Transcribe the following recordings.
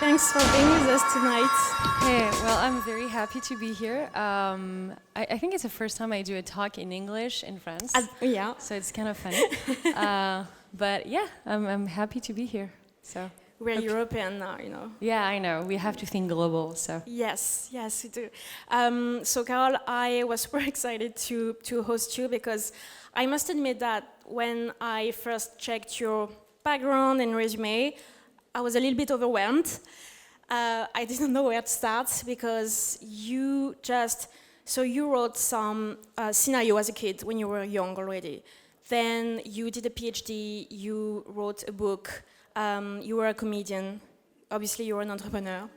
Thanks for being with us tonight. Hey, well, I'm very happy to be here. I think it's the first time I do a talk in English in France. Yeah. So it's kind of funny. But yeah, I'm happy to be here. So we're European now, you know. Yeah, I know. We have to think global. So yes, we do. So Carole, I was super excited to host you because I must admit that when I first checked your background and resume, I was a little bit overwhelmed. I didn't know where to start because you wrote some scenario as a kid when you were young already. Then you did a PhD, you wrote a book, you were a comedian, obviously you were an entrepreneur.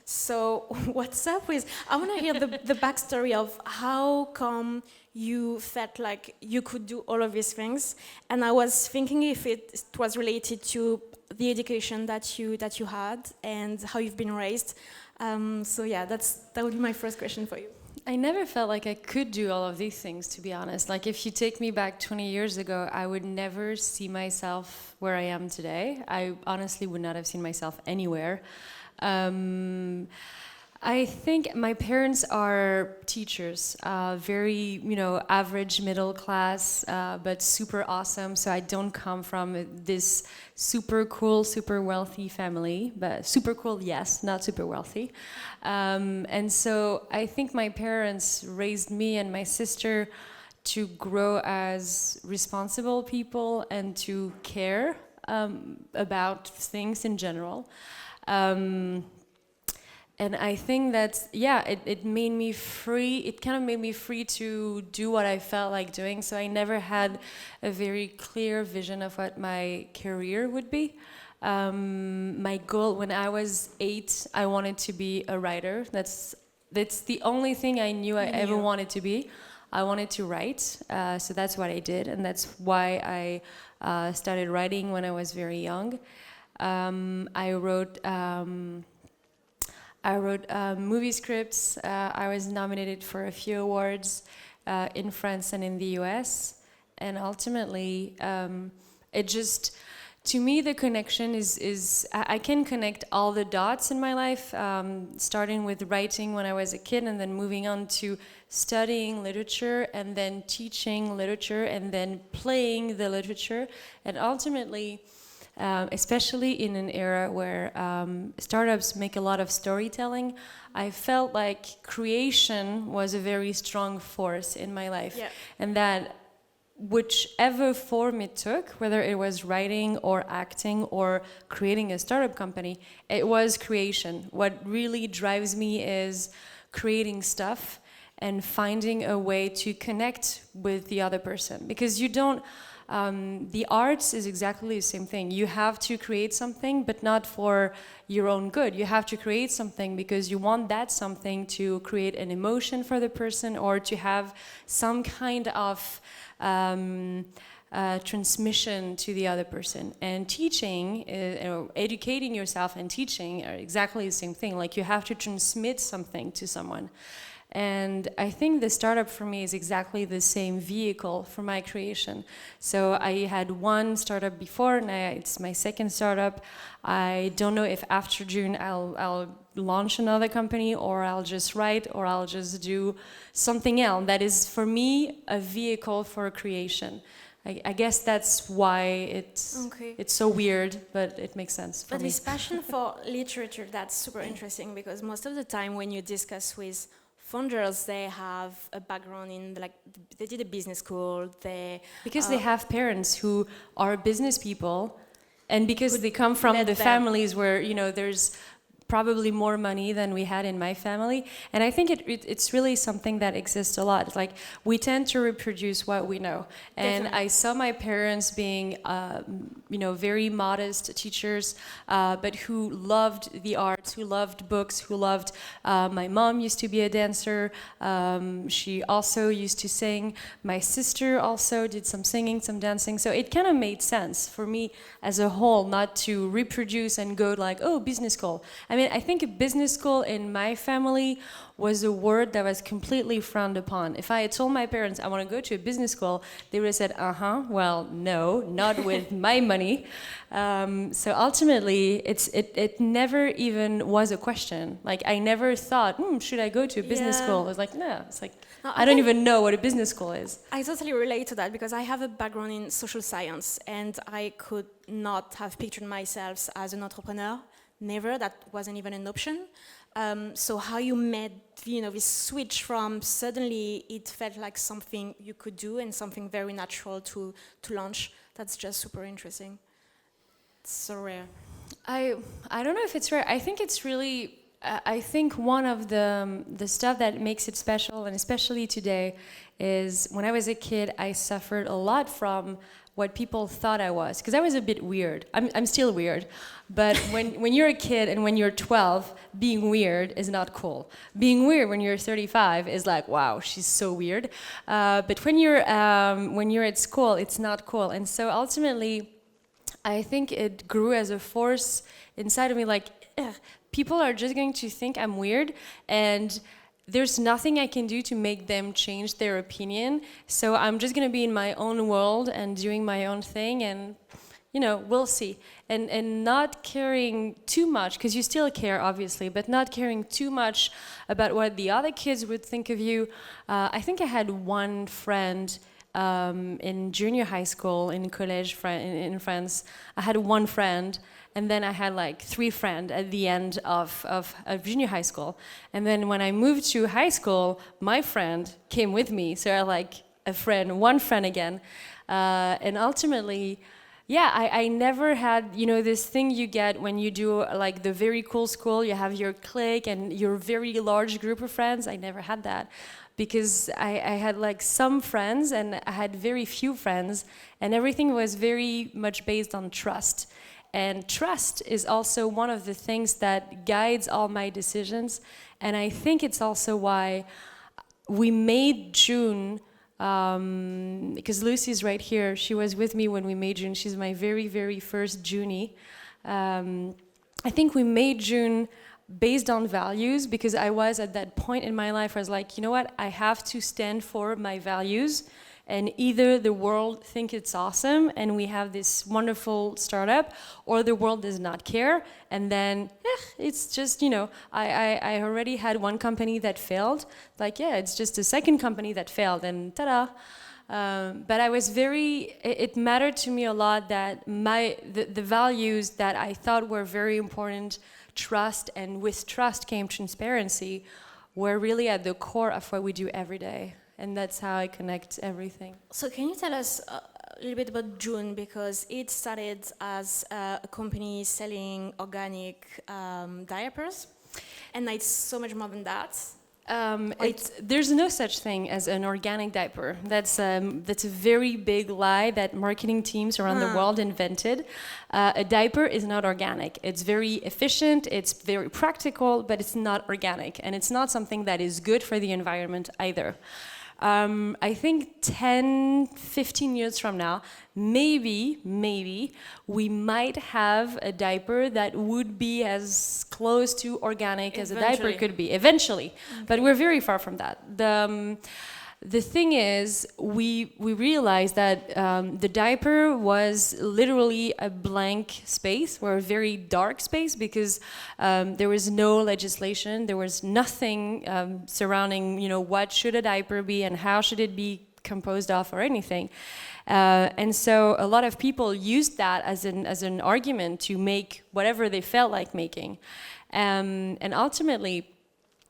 So what's up with, I want to hear the backstory of how come you felt like you could do all of these things. And I was thinking if it was related to the education that you had and how you've been raised. So yeah, that would be my first question for you. I never felt like I could do all of these things, to be honest. Like if you take me back 20 years ago, I would never see myself where I am today. I honestly would not have seen myself anywhere. I think my parents are teachers, very, average middle class, but super awesome. So I don't come from this super cool, super wealthy family, but super cool, yes, not super wealthy. And so I think my parents raised me and my sister to grow as responsible people and to care about things in general. And I think that, it made me free. It kind of made me free to do what I felt like doing. So I never had a very clear vision of what my career would be. My goal when I was 8, I wanted to be a writer. That's the only thing I knew I ever wanted to be. I wanted to write. So that's what I did. And that's why I started writing when I was very young. I wrote movie scripts. I was nominated for a few awards in France and in the US. And ultimately, to me, the connection is I can connect all the dots in my life, starting with writing when I was a kid and then moving on to studying literature and then teaching literature and then playing the literature. And ultimately, especially in an era where startups make a lot of storytelling, I felt like creation was a very strong force in my life. Yeah. And that whichever form it took, whether it was writing or acting or creating a startup company, it was creation. What really drives me is creating stuff and finding a way to connect with the other person. Because you don't... the arts is exactly the same thing. You have to create something, but not for your own good. You have to create something because you want that something to create an emotion for the person or to have some kind of transmission to the other person. And teaching, educating yourself and teaching are exactly the same thing. Like you have to transmit something to someone. And I think the startup for me is exactly the same vehicle for my creation. So I had one startup before, and it's my second startup. I don't know if after June I'll launch another company, or I'll just write, or I'll just do something else. That is, for me, a vehicle for creation. I guess that's why it's so weird, but it makes sense for me. But this passion for literature, that's super interesting, because most of the time when you discuss with founders, they have a background in, they did a business school. Because they have parents who are business people, and because they come from the families where, there's probably more money than we had in my family. And I think it's really something that exists a lot. Like, we tend to reproduce what we know. And definitely. I saw my parents being, very modest teachers, but who loved the arts, who loved books, who loved, my mom used to be a dancer. She also used to sing. My sister also did some singing, some dancing. So it kind of made sense for me as a whole not to reproduce and go like, oh, business school. I mean, I think a business school in my family was a word that was completely frowned upon. If I had told my parents I want to go to a business school, they would have said, well, no, not with my money. So ultimately, it never even was a question. Like, I never thought, should I go to a business school? I was like, no. It's like, no, I don't even know what a business school is. I totally relate to that because I have a background in social science and I could not have pictured myself as an entrepreneur. Never, that wasn't even an option. So how you made, this switch from suddenly it felt like something you could do and something very natural to launch, that's just super interesting. It's so rare. I don't know if it's rare. I think it's really, I think one of the stuff that makes it special, and especially today, is when I was a kid, I suffered a lot from what people thought I was, because I was a bit weird. I'm still weird, but when you're a kid and when you're 12, being weird is not cool. Being weird when you're 35 is like, wow, she's so weird. But when you're at school, it's not cool. And so ultimately, I think it grew as a force inside of me, like, people are just going to think I'm weird, and there's nothing I can do to make them change their opinion. So I'm just gonna be in my own world and doing my own thing, and we'll see. And not caring too much, because you still care, obviously, but not caring too much about what the other kids would think of you. I think I had one friend in junior high school, in college in France. I had one friend, and then I had like 3 friends at the end of junior high school. And then when I moved to high school, my friend came with me. So I like one friend again. And ultimately, I never had, this thing you get when you do like the very cool school, you have your clique and your very large group of friends. I never had that. Because I had like some friends and I had very few friends, and everything was very much based on trust. And trust is also one of the things that guides all my decisions. And I think it's also why we made Joone, because Lucy's right here. She was with me when we made Joone. She's my very, very first Joonie. I think we made Joone based on values, because I was at that point in my life where I was like, you know what, I have to stand for my values, and either the world think it's awesome and we have this wonderful startup, or the world does not care, and then it's just, I already had one company that failed, like, it's just a second company that failed, and ta-da. But I was it mattered to me a lot that the values that I thought were very important, trust, and with trust came transparency, were really at the core of what we do every day. And that's how I connect everything. So can you tell us a little bit about Joone, because it started as a company selling organic diapers, and now it's so much more than that. There's no such thing as an organic diaper. That's a very big lie that marketing teams around the world invented. A diaper is not organic. It's very efficient, it's very practical, but it's not organic. And it's not something that is good for the environment either. I think 10, 15 years from now, maybe we might have a diaper that would be as close to organic as a diaper could be, eventually. Okay. But we're very far from that. The thing is, we realized that the diaper was literally a blank space, or a very dark space, because there was no legislation, there was nothing surrounding, what should a diaper be and how should it be composed of or anything. And so a lot of people used that as an argument to make whatever they felt like making. And ultimately,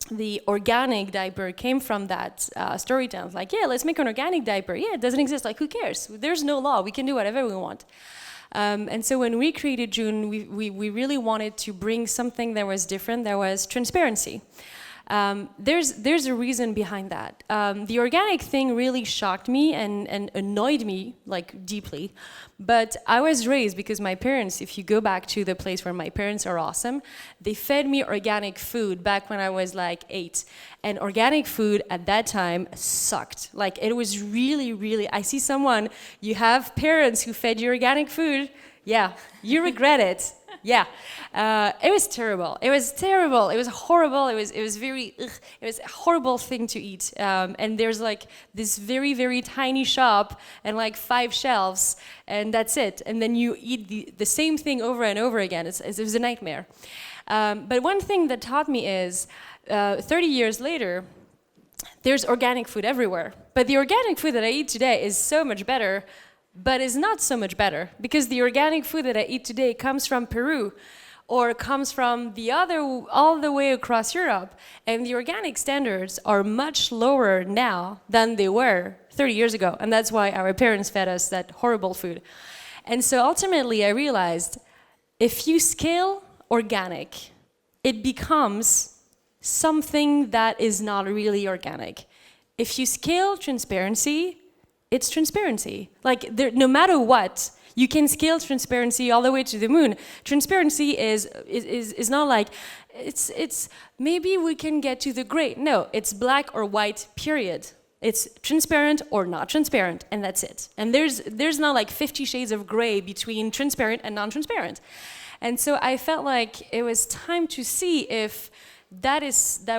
the organic diaper came from that storytelling. Like, let's make an organic diaper. It doesn't exist. Like, who cares? There's no law. We can do whatever we want. And so when we created Joone, we really wanted to bring something that was different, that was transparency. There's a reason behind that. The organic thing really shocked me and annoyed me, like, deeply. But I was raised, because my parents, if you go back to the place where my parents are awesome, they fed me organic food back when I was like 8. And organic food at that time sucked. Like, it was really, really, I see someone, you have parents who fed you organic food, you regret it. Yeah, it was terrible. It was terrible. It was horrible. It was very. Ugh, it was a horrible thing to eat. And there's like this very, very tiny shop and like 5 shelves, and that's it. And then you eat the same thing over and over again. It was a nightmare. But one thing that taught me is, 30 years later, there's organic food everywhere. But the organic food that I eat today is so much better, but is not so much better, because the organic food that I eat today comes from Peru or comes from all the way across Europe, and the organic standards are much lower now than they were 30 years ago, and that's why our parents fed us that horrible food. And so ultimately I realized, if you scale organic, it becomes something that is not really organic. If you scale transparency, it's transparency. Like, no matter what, you can scale transparency all the way to the moon. Transparency is not like, it's maybe we can get to the gray. No, it's black or white, period. It's transparent or not transparent, and that's it. And there's not like 50 shades of gray between transparent and non-transparent. And so I felt like it was time to see if that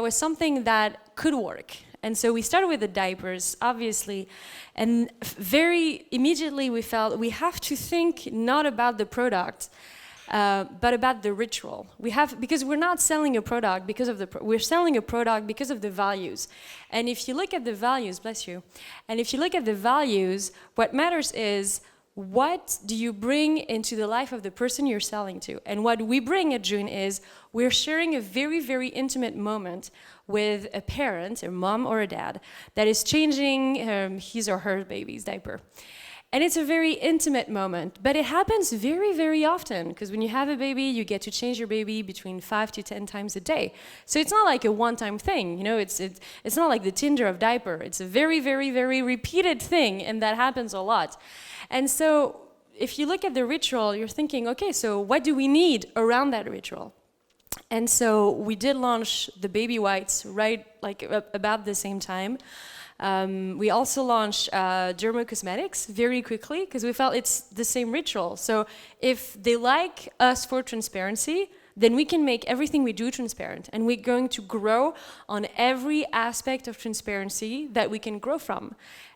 was something that could work. And so we started with the diapers, obviously, and very immediately we felt we have to think not about the product, but about the ritual. Because we're not selling a product because of we're selling a product because of the values. And if you look at the values, bless you, and if you look at the values, what matters is, what do you bring into the life of the person you're selling to? And what we bring at Joone is, we're sharing a very, very intimate moment with a parent, a mom or a dad, that is changing his or her baby's diaper. And it's a very intimate moment, but it happens very, very often, because when you have a baby, you get to change your baby between 5 to 10 times a day. So it's not like a one-time thing, you know, it's not like the Tinder of diaper. It's a very, very, very repeated thing, and that happens a lot. And so if you look at the ritual, you're thinking, okay, so what do we need around that ritual? And so we did launch the baby wipes right like about the same time. We also launched dermocosmetics very quickly, because we felt it's the same ritual. So if they like us for transparency, then we can make everything we do transparent. And we're going to grow on every aspect of transparency that we can grow from.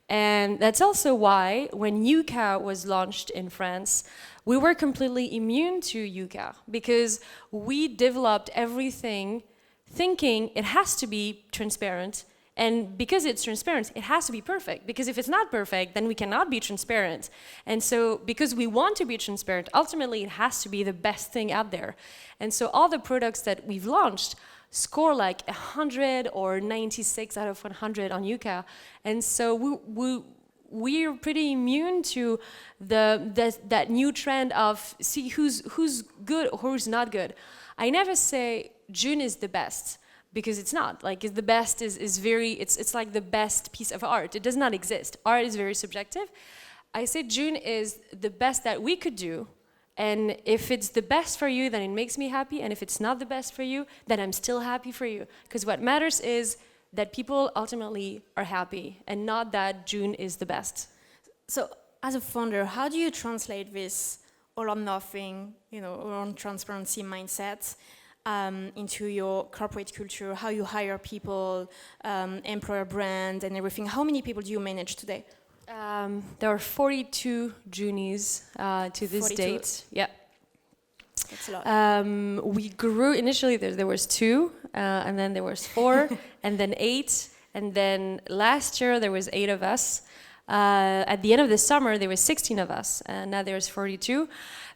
And that's also why when Yucca was launched in France, we were completely immune to Yucca, because we developed everything thinking it has to be transparent. And because it's transparent, it has to be perfect. Because if it's not perfect, then we cannot be transparent. And so because we want to be transparent, ultimately it has to be the best thing out there. And so all the products that we've launched score like 100 or 96 out of 100 on Yucca. And so we're pretty immune to that new trend of see who's good or who's not good. I never say Joone is the best, because it's not. Like, the best is very, it's like the best piece of art. It does not exist. Art is very subjective. I say Joone is the best that we could do, and if it's the best for you, then it makes me happy, and if it's not the best for you, then I'm still happy for you. Because what matters is that people ultimately are happy, and not that Joone is the best. So, as a founder, how do you translate this all or nothing, or on transparency mindset into your corporate culture, how you hire people, employer brand, and everything? How many people do you manage today? There are 42 Joonies to this 42. date. Yeah. That's a lot. We grew initially. There was 2, and then there was 4, and then 8, and then last year there was 8 of us. At the end of the summer, there was 16 of us, and now there's 42.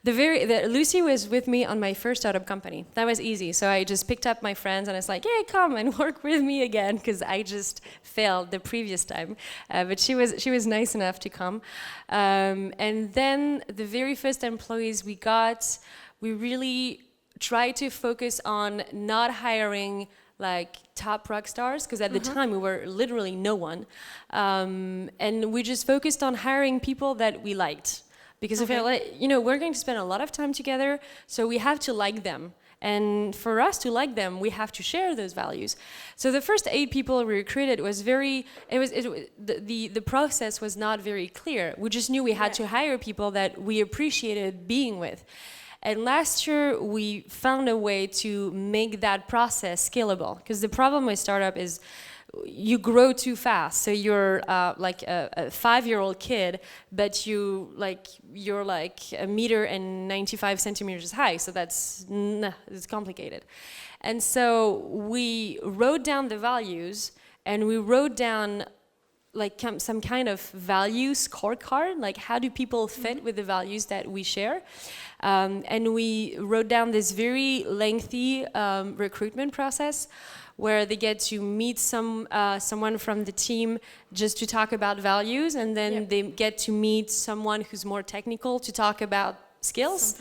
Lucy was with me on my first startup company. That was easy. So I just picked up my friends and I was like, "Hey, come and work with me again," because I just failed the previous time. But she was nice enough to come. And then the very first employees we got, we really tried to focus on not hiring like top rock stars, because at the time we were literally no one. And we just focused on hiring people that we liked. Because I felt like, we're going to spend a lot of time together, so we have to like them. And for us to like them, we have to share those values. So the first 8 people we recruited was the process was not very clear. We just knew we had to hire people that we appreciated being with. And last year, we found a way to make that process scalable. Because the problem with startup is you grow too fast. So you're like a 5-year-old kid, but you're like 1.95 meters high. So it's complicated. And so we wrote down the values, and we wrote down like some kind of value scorecard, like how do people fit with the values that we share. And we wrote down this very lengthy recruitment process where they get to meet someone from the team just to talk about values, and then they get to meet someone who's more technical to talk about skills.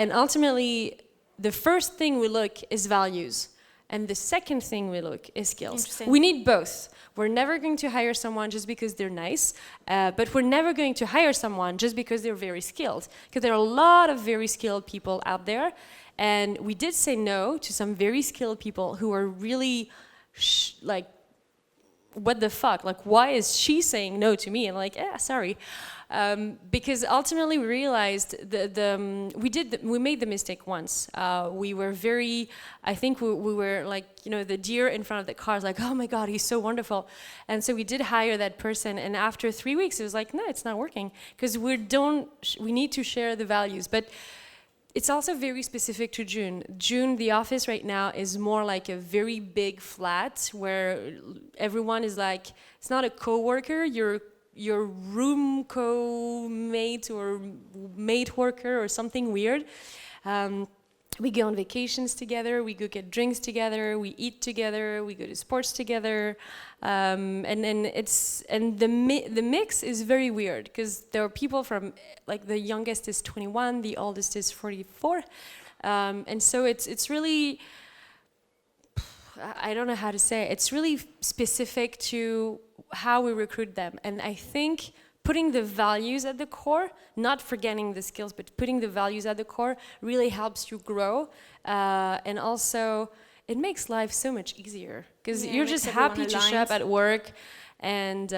And ultimately, the first thing we look is values, and the second thing we look is skills. We need both. We're never going to hire someone just because they're nice, but we're never going to hire someone just because they're very skilled, because there are a lot of very skilled people out there. And we did say no to some very skilled people who are really like, what the fuck? Like, why is she saying no to me? And like, sorry. Because ultimately we realized we made the mistake once. We were I think we were like, the deer in front of the cars, like, oh my God, he's so wonderful. And so we did hire that person. And after 3 weeks, it was like, no, it's not working. Because we need to share the values. But it's also very specific to Joone. Joone, the office right now, is more like a very big flat where everyone is like, it's not a co-worker, your room co-mate or mate worker or something weird. We go on vacations together, we go get drinks together, we eat together, we go to sports together, and the mix is very weird because there are people from, like, the youngest is 21, the oldest is 44, and so it's really, I don't know how to say it, it's really specific to how we recruit them. And I think putting the values at the core, not forgetting the skills, but putting the values at the core really helps you grow. And also, it makes life so much easier because you're just happy to show up at work, and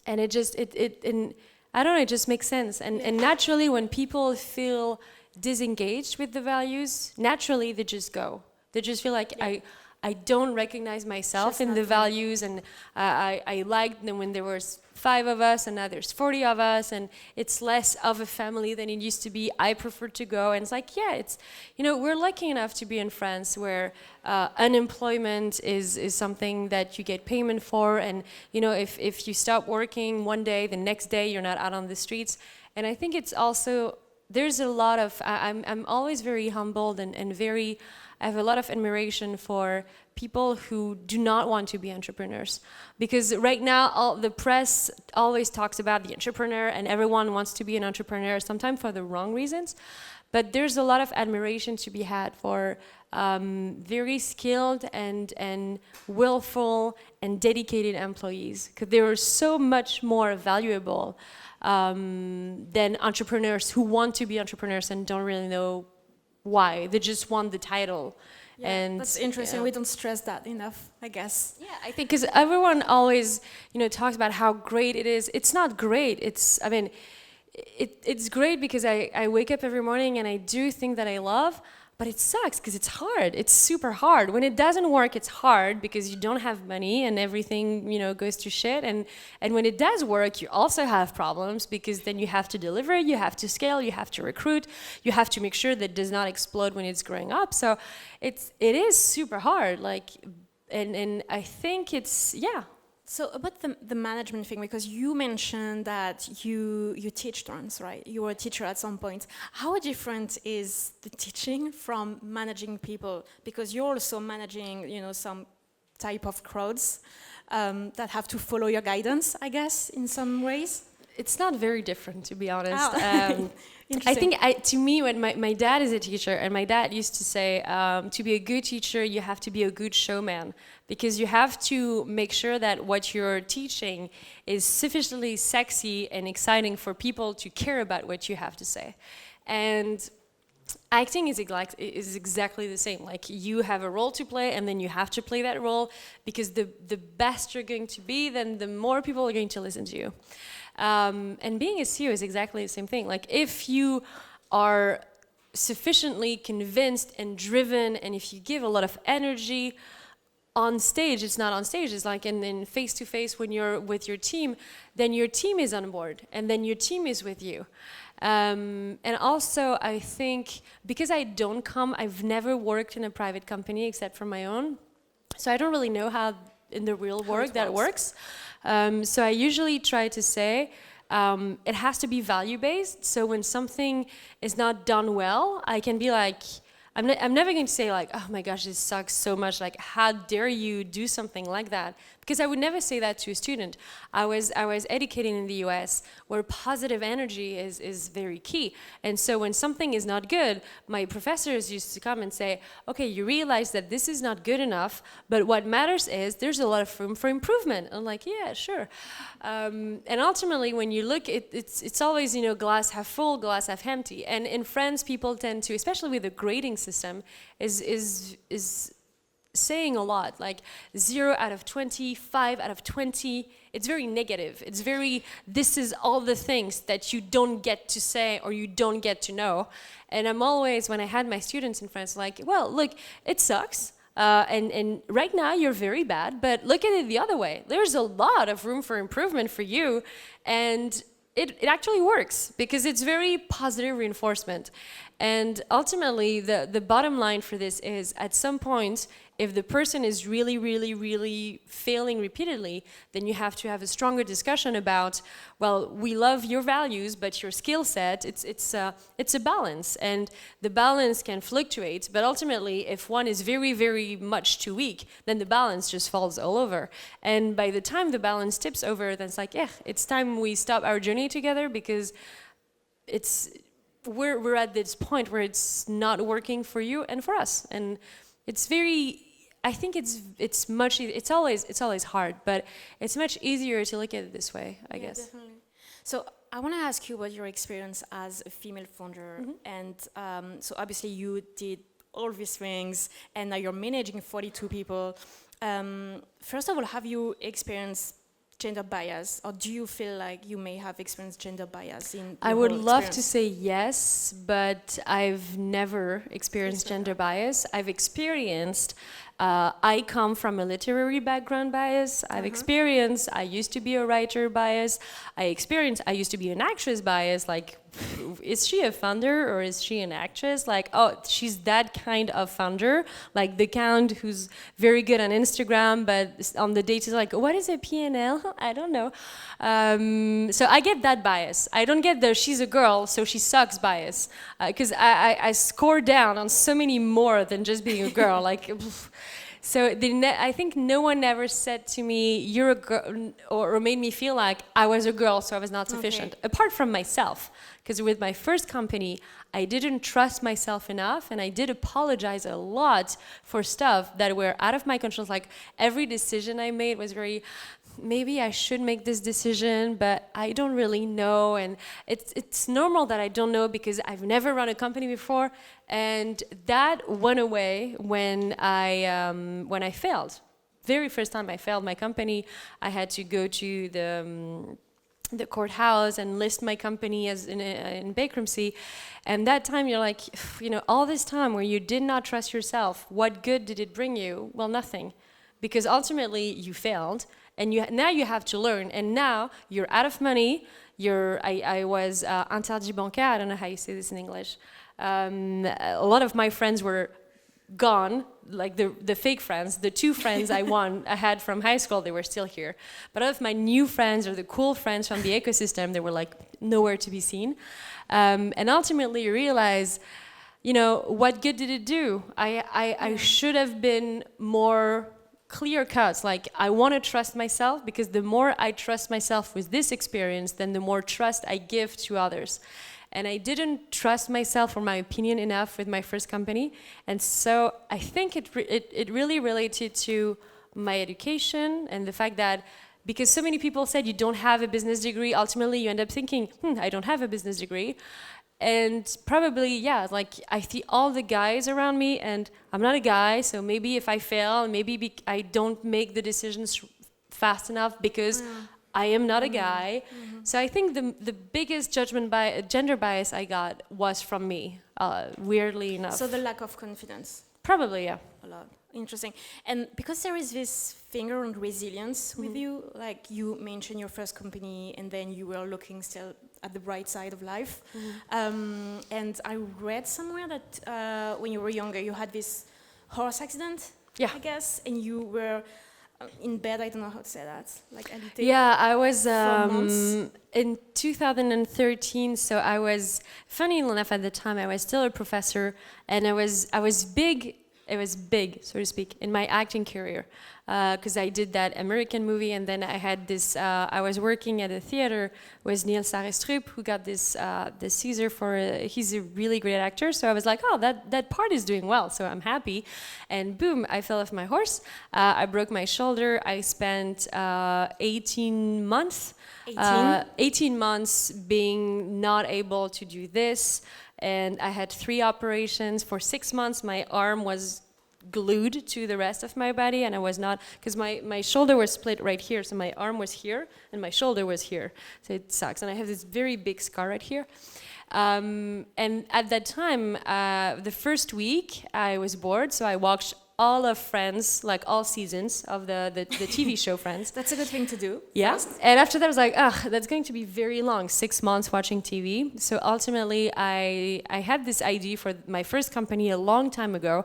it just I don't know, it just makes sense. And naturally, when people feel disengaged with the values, naturally they just go. They just feel like I don't recognize myself in the values, and I liked them when there was 5 of us, and now there's 40 of us, and it's less of a family than it used to be. I prefer to go, and it's like, it's, we're lucky enough to be in France where unemployment is something that you get payment for, and if you stop working one day, the next day you're not out on the streets. And I think it's also, there's a lot of, I'm always very humbled and very, I have a lot of admiration for people who do not want to be entrepreneurs, because right now the press always talks about the entrepreneur, and everyone wants to be an entrepreneur, sometimes for the wrong reasons. But there's a lot of admiration to be had for very skilled and willful and dedicated employees, because they are so much more valuable than entrepreneurs who want to be entrepreneurs and don't really know why. They just want the title. Yeah, and that's interesting. We don't stress that enough, I guess. Yeah, I think because everyone always, talks about how great it is. It's not great. It's great because I wake up every morning and I do things that I love, but it sucks because it's hard. It's super hard. When it doesn't work, it's hard because you don't have money and everything, goes to shit. And when it does work, you also have problems because then you have to deliver, you have to scale, you have to recruit, you have to make sure that it does not explode when it's growing up. So it is super hard. And I think it's. So about the management thing, because you mentioned that you teach dance, right? You were a teacher at some point. How different is the teaching from managing people? Because you're also managing, some type of crowds that have to follow your guidance, I guess, in some ways. It's not very different, to be honest. I think, to me, when my dad is a teacher, and my dad used to say, to be a good teacher, you have to be a good showman, because you have to make sure that what you're teaching is sufficiently sexy and exciting for people to care about what you have to say. And acting is exactly the same. Like, you have a role to play, and then you have to play that role, because the best you're going to be, then the more people are going to listen to you. And being a CEO is exactly the same thing. Like, if you are sufficiently convinced and driven, and if you give a lot of energy on stage, it's not on stage, it's like in face-to-face when you're with your team, then your team is on board, and then your team is with you. And also, I think, because I've never worked in a private company except for my own, so I don't really know how in the real work that works. So I usually try to say, it has to be value-based, so when something is not done well, I can be like, I'm never going to say like, oh my gosh, this sucks so much, like how dare you do something like that? Because I would never say that to a student. I was educating in the US where positive energy is very key. And so when something is not good, my professors used to come and say, okay, you realize that this is not good enough, but what matters is there's a lot of room for improvement. I'm like, yeah, sure. And ultimately, when you look, it's always, glass half full, glass half empty. And in France, people tend to, especially with the grading system, is saying a lot, like 0 out of 20, 5 out of 20. It's very negative. It's very, this is all the things that you don't get to say or you don't get to know. And I'm always, when I had my students in France, like, well, look, it sucks. And right now you're very bad, but look at it the other way. There's a lot of room for improvement for you. And it actually works because it's very positive reinforcement. And ultimately, the bottom line for this is, at some point, if the person is really, really, really failing repeatedly, then you have to have a stronger discussion about, well, we love your values, but your skill set, it's a balance. And the balance can fluctuate, but ultimately, if one is very, very much too weak, then the balance just falls all over. And by the time the balance tips over, then it's like, it's time we stop our journey together, because we're at this point where it's not working for you and for us. And it's very, I think it's always hard, but it's much easier to look at it this way, I guess. Definitely. So I want to ask you about your experience as a female founder. And so obviously you did all these things, and now you're managing 42 people. First of all, have you experienced gender bias, or do you feel like you may have experienced gender bias in I would love to say yes, but I've never experienced gender bias. I've experienced, I come from a literary background bias. I've experienced, I used to be a writer bias. I used to be an actress bias, like, is she a founder or is she an actress? Like, oh, she's that kind of founder, like the kind who's very good on Instagram, but on the date is like, what is a PNL? I don't know. So I get that bias. I don't get the she's a girl, so she sucks bias, because I score down on so many more than just being a girl. Like, so I think no one ever said to me, you're a girl, or made me feel like I was a girl, so I was not sufficient, apart from myself. Because with my first company, I didn't trust myself enough, and I did apologize a lot for stuff that were out of my control. Like, every decision I made was very, maybe I should make this decision, but I don't really know. And it's normal that I don't know, because I've never run a company before. And that went away when I failed. Very first time I failed my company, I had to go to the courthouse and list my company as in bankruptcy. And that time you're like, all this time where you did not trust yourself, what good did it bring you? Well, nothing. Because ultimately you failed, and now you have to learn, and now you're out of money. I was interdit bancaire, I don't know how you say this in English. A lot of my friends were gone, like the fake friends. The 2 friends I had from high school, they were still here. But all of my new friends, or the cool friends from the ecosystem, they were like nowhere to be seen. And ultimately you realize, what good did it do? I should have been more clear cut. Like, I want to trust myself, because the more I trust myself with this experience, then the more trust I give to others. And I didn't trust myself or my opinion enough with my first company. And so I think it really related to my education, and the fact that, because so many people said you don't have a business degree, ultimately you end up thinking, I don't have a business degree. And probably, like, I see all the guys around me, and I'm not a guy, so maybe if I fail, maybe I don't make the decisions fast enough because I am not a guy. So I think the biggest gender bias I got was from me, weirdly enough. So the lack of confidence. Probably, yeah. A lot. Interesting. And because there is this finger on resilience with you, like you mentioned your first company and then you were looking still at the bright side of life. And I read somewhere that when you were younger, you had this horse accident, I guess, and you were in bed, I don't know how to say that, like alité. Yeah, I was for months. in 2013. So I was, funny enough, at the time I was still a professor, and I was big. It was big, so to speak, in my acting career, because I did that American movie, and then I had this. I was working at a theater with Niels Sarestrup, who got this Caesar for. He's a really great actor, so I was like, oh, that part is doing well, so I'm happy. And boom, I fell off my horse. I broke my shoulder. I spent 18 months. 18 months being not able to do this. And I had 3 operations. For 6 months, my arm was glued to the rest of my body, and I was not, because my shoulder was split right here, so my arm was here, and my shoulder was here. So it sucks. And I have this very big scar right here. And at that time, the first week, I was bored, so I watched all of Friends, like all seasons of the TV show Friends. That's a good thing to do. Yeah. First. And after that, I was like, that's going to be very long, 6 months watching TV. So ultimately, I had this idea for my first company a long time ago.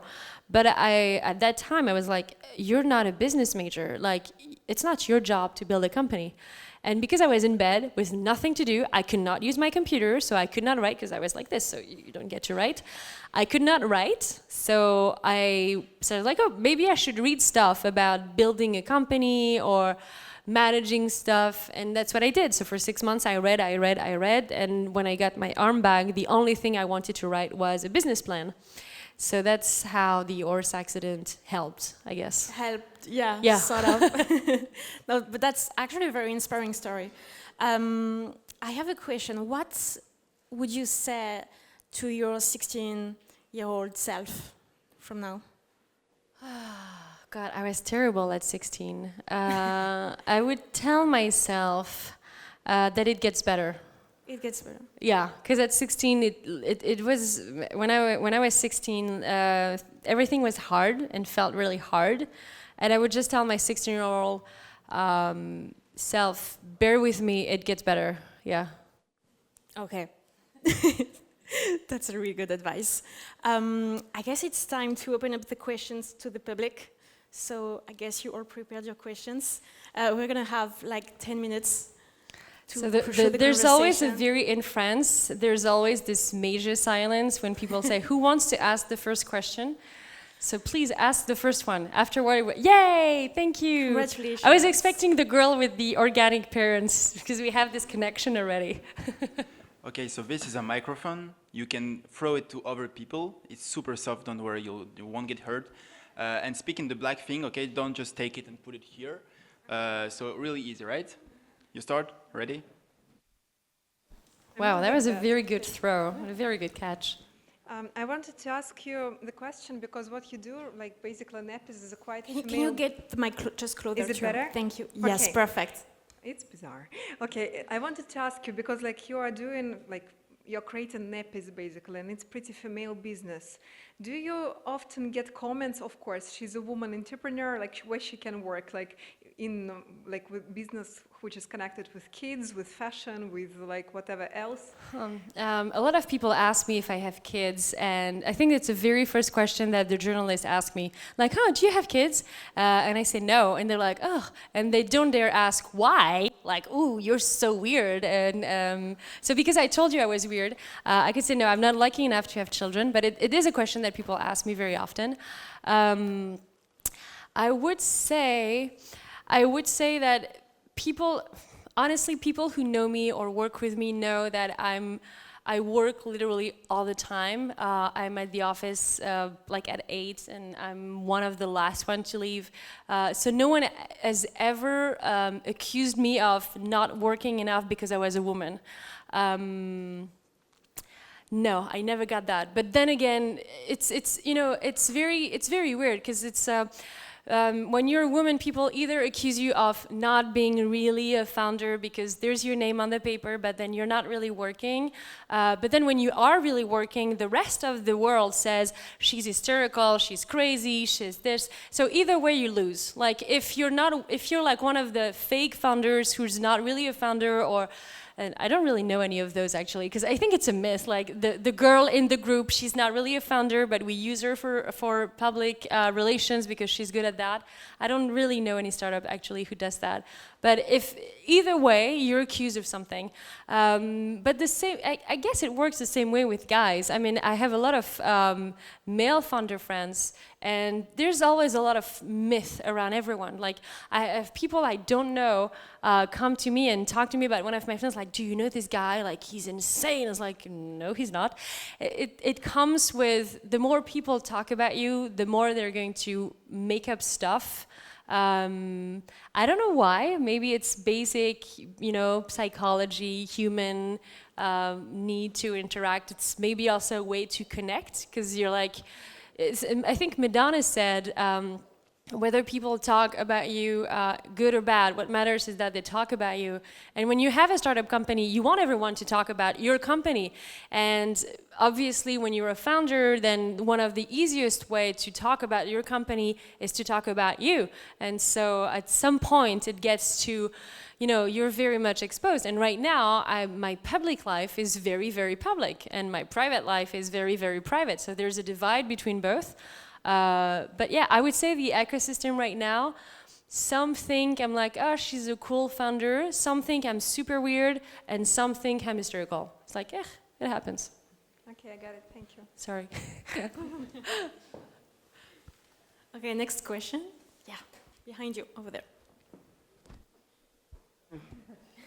But at that time, I was like, you're not a business major. Like, it's not your job to build a company. And because I was in bed with nothing to do, I could not use my computer, so I could not write, because I was like this, so you don't get to write. I could not write, so I said, like, oh, maybe I should read stuff about building a company or managing stuff, and that's what I did. So for 6 months, I read, and when I got my arm back, the only thing I wanted to write was a business plan. So that's how the horse accident helped, I guess. Helped, yeah. Sort of. No, but that's actually a very inspiring story. I have a question. What would you say to your 16-year-old self from now? God, I was terrible at 16. I would tell myself that it gets better. It gets better. Yeah, because at 16, it was when I was 16, everything was hard and felt really hard, and I would just tell my 16-year-old self, bear with me, it gets better. Yeah. Okay. That's a really good advice. I guess it's time to open up the questions to the public. So I guess you all prepared your questions. We're gonna have like 10 minutes. So there's always in France, there's always this major silence when people say, who wants to ask the first question? So please ask the first one. Afterward, yay, thank you. Congratulations. I was expecting the girl with the organic parents, because we have this connection already. Okay, so this is a microphone. You can throw it to other people. It's super soft, don't worry, you won't get hurt. And speaking the black thing, okay, don't just take it and put it here. So really easy, right? You start? Ready? Wow, that was a very good throw, a very good catch. I wanted to ask you the question because what you do, like basically Nepis is a quite Can you get the mic just closer? Is it better? Thank you. Okay. Yes, perfect. It's bizarre. Okay, I wanted to ask you because like you are doing like you're creating Nepis basically, and it's pretty female business. Do you often get comments? Of course, she's a woman entrepreneur, like where she can work, like in like with business which is connected with kids, with fashion, with like whatever else. A lot of people ask me if I have kids, and I think it's the very first question that the journalists ask me, like, "Oh, do you have kids?" And I say no, and they're like, "Oh," and they don't dare ask why. Like, "Ooh, you're so weird." And so because I told you I was weird, I could say no. I'm not lucky enough to have children, but it is a question that people ask me very often. I would say that people, honestly, people who know me or work with me know that I work literally all the time. I'm at the office like at 8, and I'm one of the last one to leave. So no one has ever accused me of not working enough because I was a woman. No, I never got that. But then again, it's very weird because it's. when you're a woman, people either accuse you of not being really a founder because there's your name on the paper, but then you're not really working. But then when you are really working, the rest of the world says she's hysterical, she's crazy, she's this. So either way, you lose. Like if you're like one of the fake founders who's not really a founder, or and I don't really know any of those actually, because I think it's a myth. Like the girl in the group, she's not really a founder, but we use her for public relations because she's good at that. I don't really know any startup actually who does that. But if either way, you're accused of something. But the same, I guess it works the same way with guys. I mean, I have a lot of male founder friends, and there's always a lot of myth around everyone. Like, I have people I don't know come to me and talk to me about one of my friends, like, do you know this guy? Like, he's insane. I was like, no, he's not. It comes with, the more people talk about you, the more they're going to make up stuff. I don't know why. Maybe it's basic, psychology, human need to interact. It's maybe also a way to connect, because you're like, I think Madonna said, whether people talk about you good or bad, what matters is that they talk about you. And when you have a startup company, you want everyone to talk about your company. And obviously, when you're a founder, then one of the easiest way to talk about your company is to talk about you. And so at some point, it gets to, you're very much exposed. And right now, my public life is very, very public, and my private life is very, very private. So there's a divide between both. But yeah, I would say the ecosystem right now, some think I'm like, oh, she's a cool founder. Some think I'm super weird, and some think I'm hysterical. It's like, it happens. Okay, I got it. Thank you. Sorry. Okay, next question. Yeah, behind you, over there.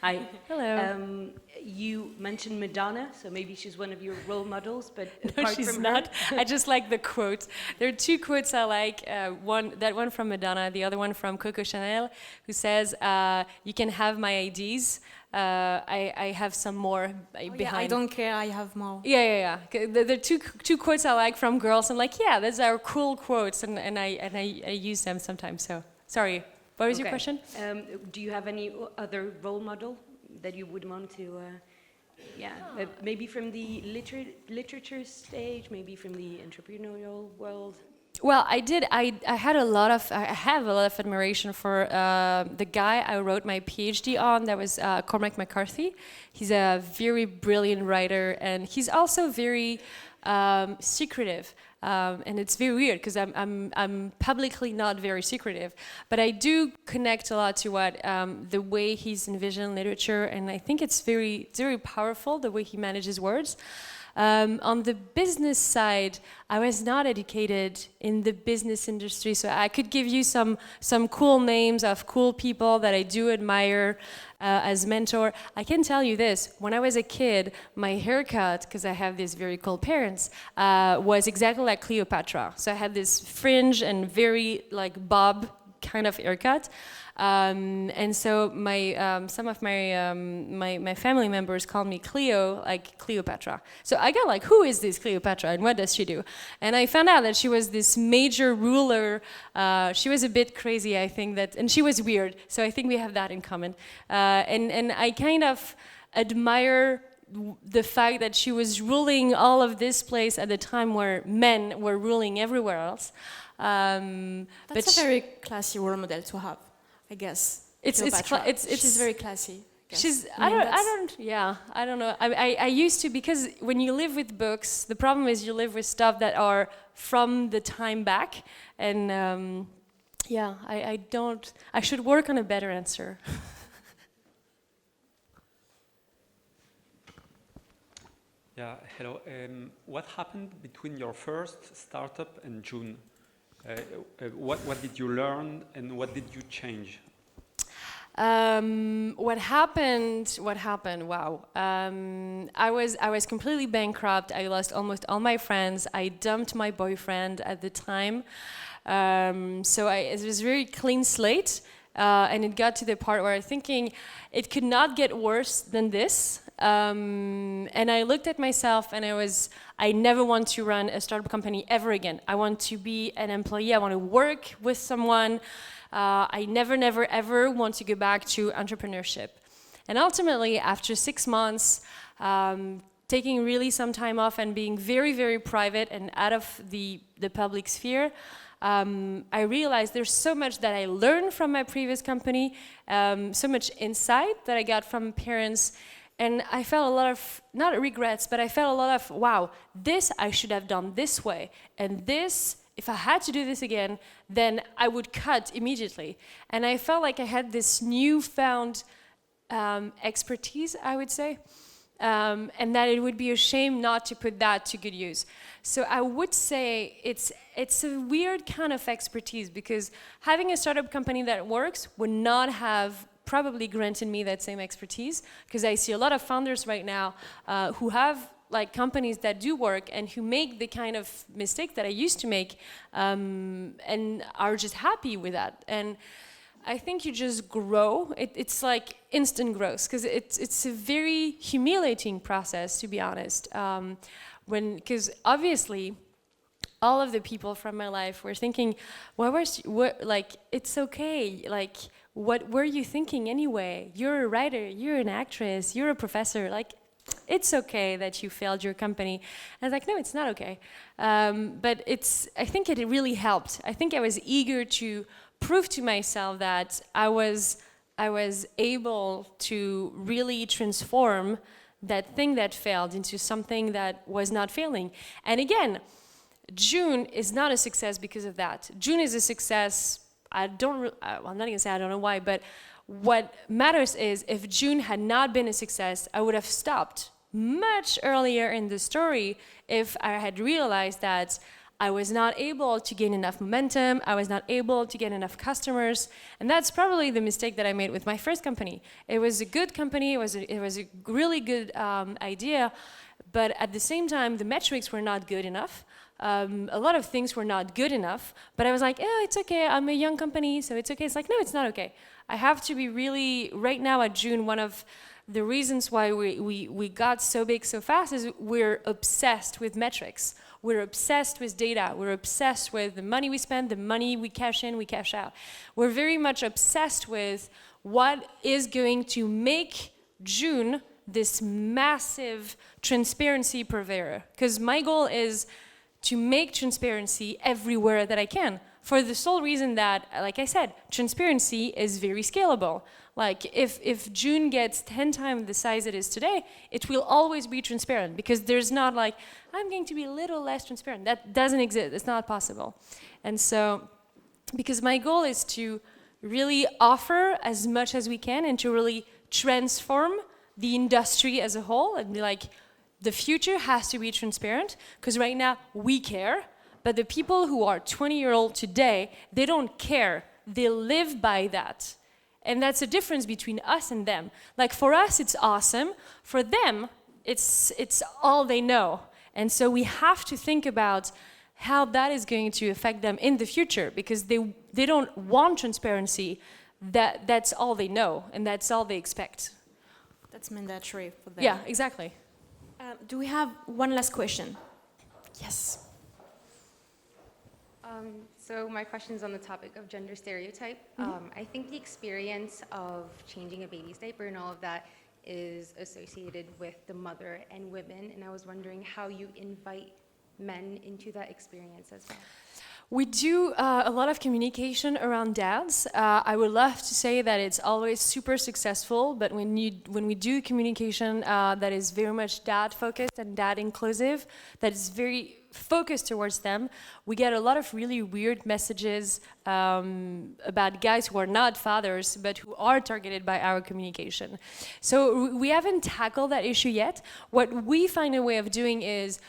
Hi. Hello. You mentioned Madonna, so maybe she's one of your role models, but No, apart she's from not. her, I just like the quote. There are two quotes I like. That one from Madonna, the other one from Coco Chanel, who says, "You can have my ideas. I have some more behind." Yeah, I don't care, I have more. Yeah. The two quotes I like from girls. I'm like, yeah, those are cool quotes, and I use them sometimes. So sorry. What was your question? Do you have any other role model that you would want to, maybe from the literature stage, maybe from the entrepreneurial world? Well, I did. I have a lot of admiration for the guy I wrote my PhD on. That was Cormac McCarthy. He's a very brilliant writer, and he's also very secretive. And it's very weird because I'm publicly not very secretive, but I do connect a lot to what the way he's envisioned literature, and I think it's very powerful the way he manages words. On the business side, I was not educated in the business industry, so I could give you some cool names of cool people that I do admire as mentor. I can tell you this, when I was a kid, my haircut, because I have these very cool parents, was exactly like Cleopatra. So I had this fringe and very like bob kind of haircut. And so some of my family members called me Cleo, like Cleopatra. So I got like, who is this Cleopatra and what does she do? And I found out that she was this major ruler. She was a bit crazy, I think, and she was weird. So I think we have that in common. And I kind of admire the fact that she was ruling all of this place at the time where men were ruling everywhere else. That's a very classy role model to have, I guess. She's very classy. I don't know. I used to, because when you live with books, the problem is you live with stuff that are from the time back, and I should work on a better answer. Yeah, hello. What happened between your first startup and Joone? What did you learn and what did you change? What happened? Wow. I was completely bankrupt. I lost almost all my friends. I dumped my boyfriend at the time. So it was a very clean slate. And it got to the part where I'm thinking it could not get worse than this. And I looked at myself and I never want to run a startup company ever again. I want to be an employee. I want to work with someone. I never, ever want to go back to entrepreneurship. And ultimately, after 6 months, taking really some time off and being very, very private and out of the public sphere, I realized there's so much that I learned from my previous company, so much insight that I got from parents, and I felt a lot of, not regrets, but I felt a lot of, wow, this I should have done this way, and this, if I had to do this again, then I would cut immediately. And I felt like I had this newfound expertise, I would say, and that it would be a shame not to put that to good use. So I would say it's a weird kind of expertise, because having a startup company that works would not have probably granted me that same expertise, because I see a lot of founders right now who have like companies that do work and who make the kind of mistakes that I used to make, and are just happy with that. And I think you just grow. It's like instant growth, because it's a very humiliating process, to be honest. Because obviously, all of the people from my life were thinking, like, it's okay, like, what were you thinking anyway? You're a writer, you're an actress, you're a professor, like, it's okay that you failed your company. And I was like, no, it's not okay. But I think it really helped. I think I was eager to prove to myself that I was able to really transform that thing that failed into something that was not failing. And again, Joone is not a success because of that. Joone is a success. I'm not gonna say I don't know why, but what matters is if Joone had not been a success, I would have stopped much earlier in the story if I had realized that I was not able to gain enough momentum, I was not able to get enough customers, and that's probably the mistake that I made with my first company. It was a good company, it was a really good idea, but at the same time, the metrics were not good enough. A lot of things were not good enough, but I was like, oh, it's okay, I'm a young company, so it's okay. It's like, no, it's not okay. I have to be really, right now at Joone, one of the reasons why we got so big so fast is we're obsessed with metrics. We're obsessed with data. We're obsessed with the money we spend, the money we cash in, we cash out. We're very much obsessed with what is going to make Joone this massive transparency purveyor. Because my goal is to make transparency everywhere that I can, for the sole reason that, like I said, transparency is very scalable. Like, if Joone gets 10 times the size it is today, it will always be transparent, because there's not like, I'm going to be a little less transparent. That doesn't exist, it's not possible. And so, because my goal is to really offer as much as we can and to really transform the industry as a whole and be like, the future has to be transparent, because right now we care, but the people who are 20-year-old today, they don't care. They live by that. And that's a difference between us and them. Like, for us, it's awesome. For them, it's all they know. And so we have to think about how that is going to affect them in the future, because they don't want transparency. That's all they know, and that's all they expect. That's mandatory for them. Yeah, exactly. Do we have one last question? Yes. So my question is on the topic of gender stereotype. I think the experience of changing a baby's diaper and all of that is associated with the mother and women, and I was wondering how you invite men into that experience as well. We do a lot of communication around dads. I would love to say that it's always super successful, but when we do communication that is very much dad-focused and dad-inclusive, that is very focused towards them, we get a lot of really weird messages about guys who are not fathers, but who are targeted by our communication. So we haven't tackled that issue yet. What we find a way of doing is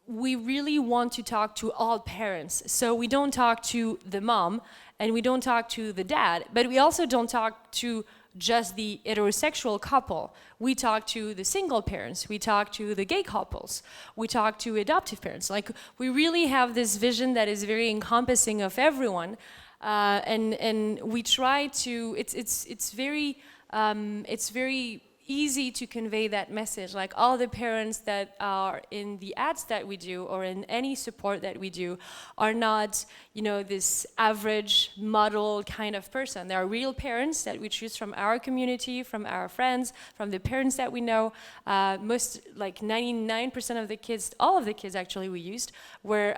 we really want to talk to all parents. So we don't talk to the mom and we don't talk to the dad, but we also don't talk to just the heterosexual couple. We talk to the single parents, we talk to the gay couples, we talk to adoptive parents. Like, we really have this vision that is very encompassing of everyone, and we try to, it's very easy to convey that message. Like all the parents that are in the ads that we do or in any support that we do are not, you know, this average model kind of person. They are real parents that we choose from our community, from our friends, from the parents that we know. Most, like 99% of the kids, all of the kids actually we used, were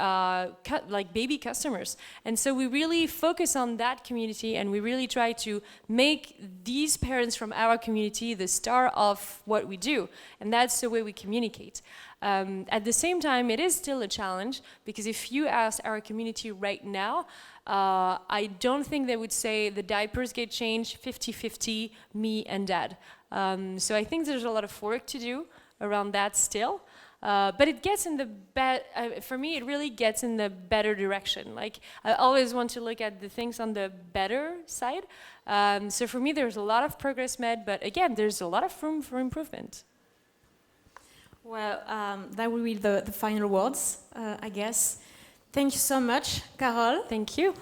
like baby customers. And so we really focus on that community, and we really try to make these parents from our community the star of what we do, and that's the way we communicate. At the same time, it is still a challenge, because if you ask our community right now, I don't think they would say the diapers get changed 50-50, me and dad. So I think there's a lot of work to do around that still. But it gets in the for me, it really gets in the better direction. Like, I always want to look at the things on the better side. So for me, there's a lot of progress made, but again, there's a lot of room for improvement. Well, that will be the final words, I guess. Thank you so much, Carole. Thank you.